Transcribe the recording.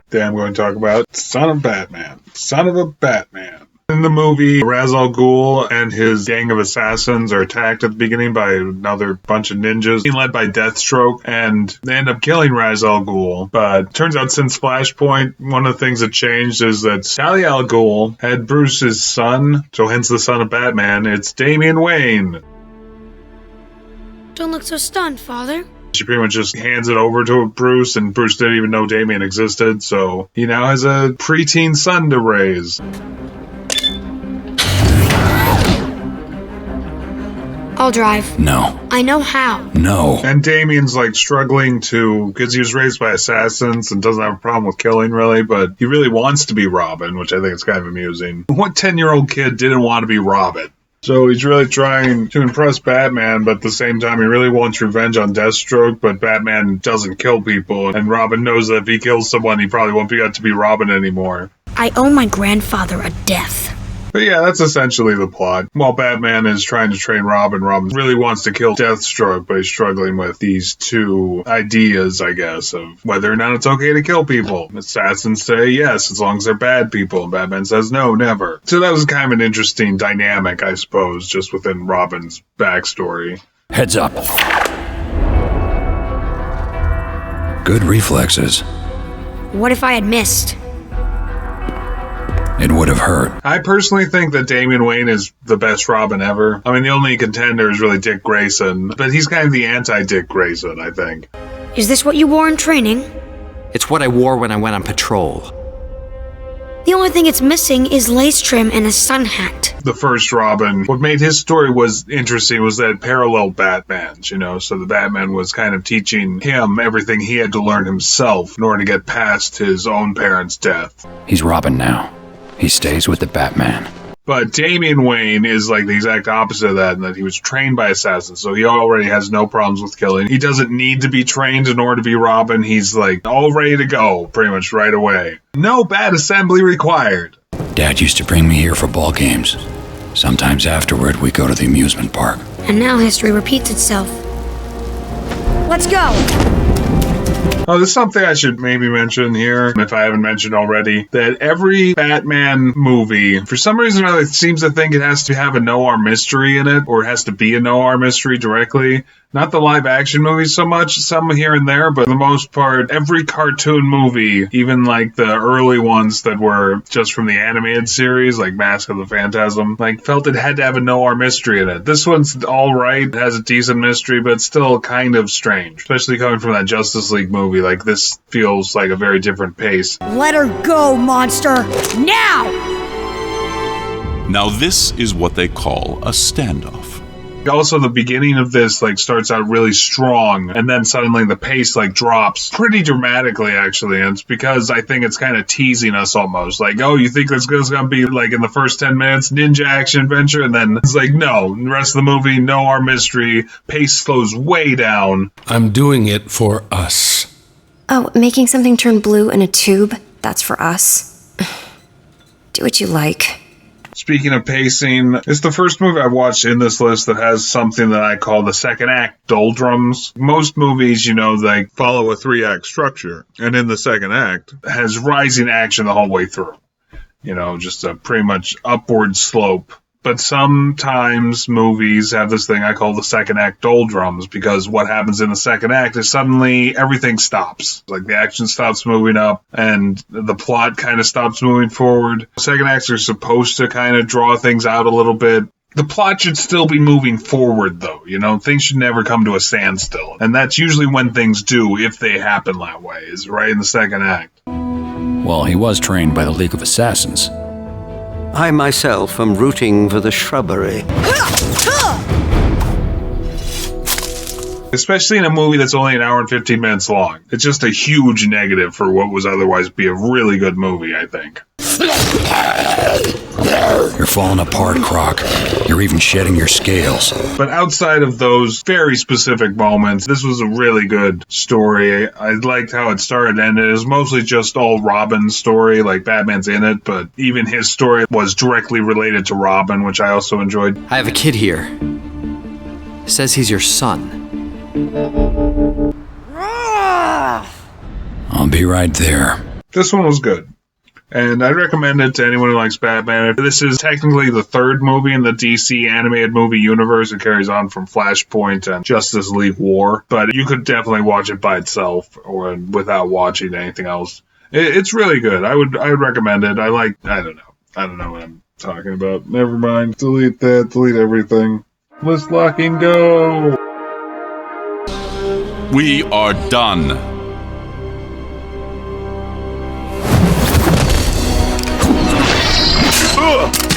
Today I'm going to talk about Son of Batman. Son of a Batman. In the movie, Ra's al Ghul and his gang of assassins are attacked at the beginning by another bunch of ninjas, being led by Deathstroke, and they end up killing Ra's al Ghul. But turns out since Flashpoint, one of the things that changed is that Talia al Ghul had Bruce's son, so hence the son of Batman. It's Damian Wayne. Don't look so stunned, Father. She pretty much just hands it over to Bruce, and Bruce didn't even know Damian existed, so he now has a preteen son to raise. I'll drive. No. I know how. No. And Damian's struggling because he was raised by assassins and doesn't have a problem with killing really, but he really wants to be Robin, which I think is kind of amusing. What 10-year-old kid didn't want to be Robin? So he's really trying to impress Batman, but at the same time he really wants revenge on Deathstroke, but Batman doesn't kill people, and Robin knows that if he kills someone, he probably won't be able to be Robin anymore. I owe my grandfather a death. But yeah, that's essentially the plot. While Batman is trying to train Robin, Robin really wants to kill Deathstroke, but he's struggling with these two ideas, I guess, of whether or not it's okay to kill people. Assassins say yes, as long as they're bad people, and Batman says no, never. So that was kind of an interesting dynamic, I suppose, just within Robin's backstory. Heads up. Good reflexes. What if I had missed? It would have hurt. I personally think that Damian Wayne is the best Robin ever. I mean, the only contender is really Dick Grayson, but he's kind of the anti-Dick Grayson, I think. Is this what you wore in training? It's what I wore when I went on patrol. The only thing it's missing is lace trim and a sun hat. The first Robin, what made his story was interesting was that parallel Batmans, so the Batman was kind of teaching him everything he had to learn himself in order to get past his own parents' death. He's Robin now. He stays with the Batman. But Damian Wayne is the exact opposite of that, in that he was trained by assassins, so he already has no problems with killing. He doesn't need to be trained in order to be Robin. He's all ready to go, pretty much right away. No bat assembly required. Dad used to bring me here for ball games. Sometimes afterward, we go to the amusement park. And now history repeats itself. Let's go! Oh, there's something I should maybe mention here, if I haven't mentioned already, that every Batman movie, for some reason or other, seems to think it has to have a noir mystery in it, or it has to be a noir mystery directly. Not the live-action movies so much, some here and there, but for the most part, every cartoon movie, even the early ones that were just from the animated series, like Mask of the Phantasm, felt it had to have a noir mystery in it. This one's all right, it has a decent mystery, but it's still kind of strange, especially coming from that Justice League movie. This feels like a very different pace. Let her go, monster! Now! Now this is what they call a standoff. Also, the beginning of this starts out really strong, and then suddenly the pace drops pretty dramatically, actually. And it's because I think it's kind of teasing us almost. Oh, you think this is going to be in the first 10 minutes, ninja action adventure, and then it's no. The rest of the movie, no our mystery. Pace slows way down. I'm doing it for us. Oh, making something turn blue in a tube? That's for us. Do what you like. Speaking of pacing, it's the first movie I've watched in this list that has something that I call the second act doldrums. Most movies, they follow a 3-act structure, and in the second act, has rising action the whole way through. Just a pretty much upward slope. But sometimes movies have this thing I call the second act doldrums, because what happens in the second act is suddenly everything stops. The action stops moving up, and the plot kind of stops moving forward. Second acts are supposed to kind of draw things out a little bit. The plot should still be moving forward, though. Things should never come to a standstill. And that's usually when things do, if they happen that way, is right in the second act. Well, he was trained by the League of Assassins. I myself am rooting for the shrubbery. Especially in a movie that's only an hour and 15 minutes long. It's just a huge negative for what was otherwise be a really good movie, I think. You're falling apart, Croc. You're even shedding your scales. But outside of those very specific moments, this was a really good story. I liked how it started and it was mostly just all Robin's story, Batman's in it, but even his story was directly related to Robin, which I also enjoyed. I have a kid here. Says he's your son. I'll be right there. This one was good. And I'd recommend it to anyone who likes Batman. This is technically the third movie in the DC animated movie universe. It carries on from Flashpoint and Justice League War. But you could definitely watch it by itself or without watching anything else. It's really good. I would recommend it. I don't know what I'm talking about. Never mind. Delete that. Delete everything. Let's lock and go. We are done. Ugh!